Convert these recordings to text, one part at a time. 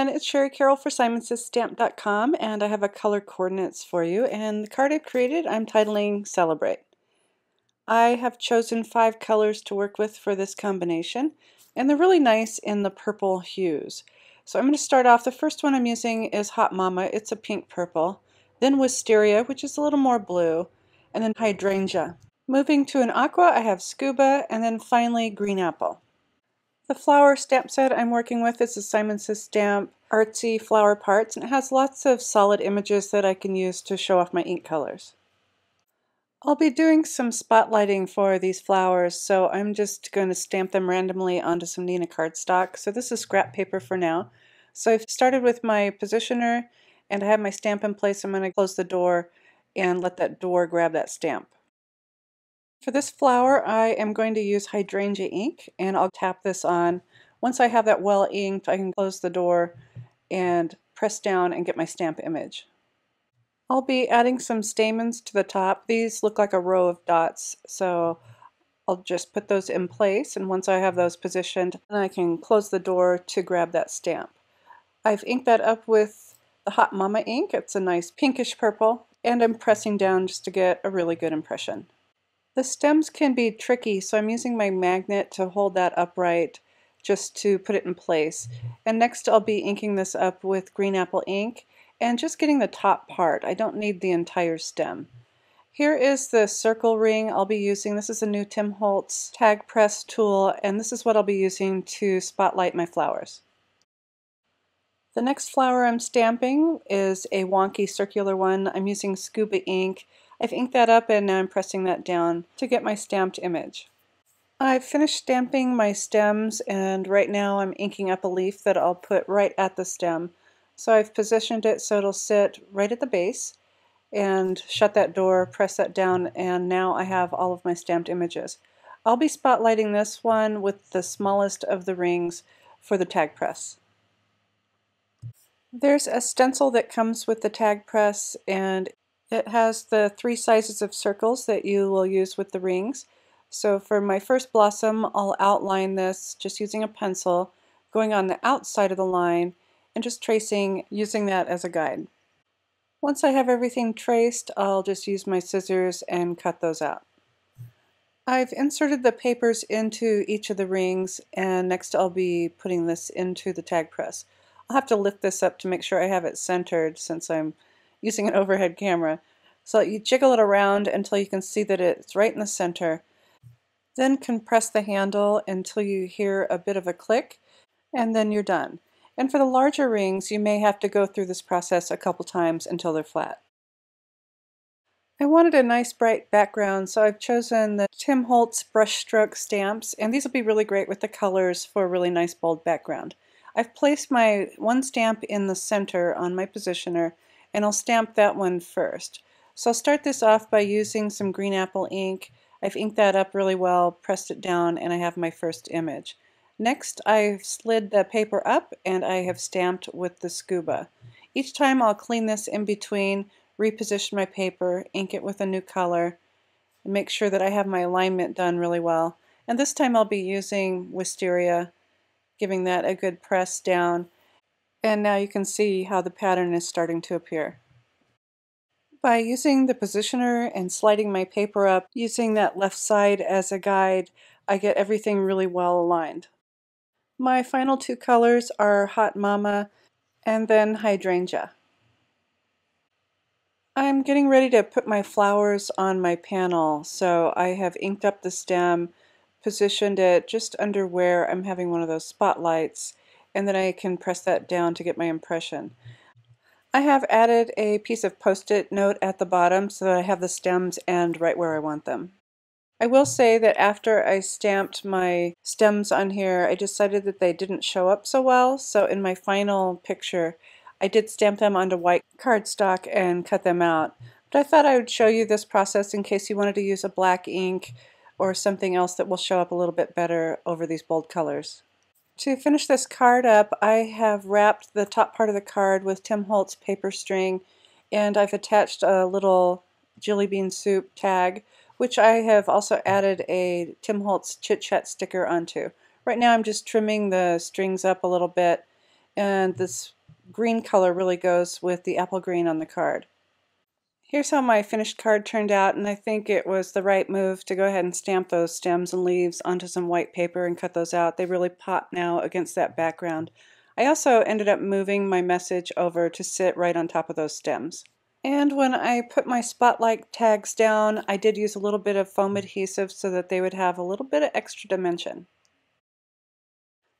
everyone, it's Shari Carroll for SimonsStamp.com, and I have a color coordinates for you. And the card I've created, I'm titling Celebrate. I have chosen 5 colors to work with for this combination, and they're really nice in the purple hues. So I'm going to start off. The first one I'm using is Hot Mama. It's a pink purple. Then Wisteria, which is a little more blue, and then Hydrangea. Moving to an aqua, I have Scuba, and then finally Green Apple. The flower stamp set I'm working with is a Simons Stamp Artsy Flower Parts, and it has lots of solid images that I can use to show off my ink colors. I'll be doing some spotlighting for these flowers, so I'm just going to stamp them randomly onto some Neenah cardstock. So this is scrap paper for now. So I've started with my positioner, and I have my stamp in place. I'm going to close the door and let that door grab that stamp. For this flower, I am going to use Hydrangea ink, and I'll tap this on. Once I have that well inked, I can close the door and press down and get my stamp image. I'll be adding some stamens to the top. These look like a row of dots, so I'll just put those in place, and once I have those positioned, then I can close the door to grab that stamp. I've inked that up with the Hot Mama ink. It's a nice pinkish purple, and I'm pressing down just to get a really good impression. The stems can be tricky, so I'm using my magnet to hold that upright just to put it in place. And next I'll be inking this up with Green Apple ink and just getting the top part. I don't need the entire stem. Here is the circle ring I'll be using. This is a new Tim Holtz Tag Press tool, and this is what I'll be using to spotlight my flowers. The next flower I'm stamping is a wonky circular one. I'm using Scuba ink. I've inked that up and now I'm pressing that down to get my stamped image. I've finished stamping my stems, and right now I'm inking up a leaf that I'll put right at the stem. So I've positioned it so it'll sit right at the base, and shut that door, press that down, and now I have all of my stamped images. I'll be spotlighting this one with the smallest of the rings for the tag press. There's a stencil that comes with the tag press, and it has the 3 sizes of circles that you will use with the rings. So for my first blossom, I'll outline this just using a pencil, going on the outside of the line, and just tracing using that as a guide. Once I have everything traced, I'll just use my scissors and cut those out. I've inserted the papers into each of the rings, and next I'll be putting this into the tag press. I'll have to lift this up to make sure I have it centered since I'm using an overhead camera. So you jiggle it around until you can see that it's right in the center. Then compress the handle until you hear a bit of a click, and then you're done. And for the larger rings, you may have to go through this process a couple times until they're flat. I wanted a nice bright background, so I've chosen the Tim Holtz brushstroke stamps, and these will be really great with the colors for a really nice bold background. I've placed my one stamp in the center on my positioner, and I'll stamp that one first. So I'll start this off by using some Green Apple ink. I've inked that up really well, pressed it down, and I have my first image. Next, I've slid the paper up and I have stamped with the Scuba. Each time I'll clean this in between, reposition my paper, ink it with a new color, and make sure that I have my alignment done really well. And this time I'll be using Wisteria, giving that a good press down. And now you can see how the pattern is starting to appear. By using the positioner and sliding my paper up, using that left side as a guide, I get everything really well aligned. My final 2 colors are Hot Mama and then Hydrangea. I'm getting ready to put my flowers on my panel, so I have inked up the stem, positioned it just under where I'm having one of those spotlights, and then I can press that down to get my impression. I have added a piece of post-it note at the bottom so that I have the stems end right where I want them. I will say that after I stamped my stems on here, I decided that they didn't show up so well, so in my final picture I did stamp them onto white cardstock and cut them out. But I thought I would show you this process in case you wanted to use a black ink or something else that will show up a little bit better over these bold colors. To finish this card up, I have wrapped the top part of the card with Tim Holtz paper string, and I've attached a little jelly bean soup tag, which I have also added a Tim Holtz Chit Chat sticker onto. Right now I'm just trimming the strings up a little bit, and this green color really goes with the apple green on the card. Here's how my finished card turned out, and I think it was the right move to go ahead and stamp those stems and leaves onto some white paper and cut those out. They really pop now against that background. I also ended up moving my message over to sit right on top of those stems. And when I put my spotlight tags down, I did use a little bit of foam adhesive so that they would have a little bit of extra dimension.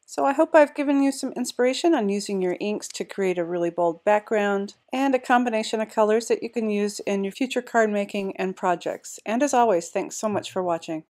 So I hope I've given you some inspiration on using your inks to create a really bold background and a combination of colors that you can use in your future card making and projects. And as always, thanks so much for watching.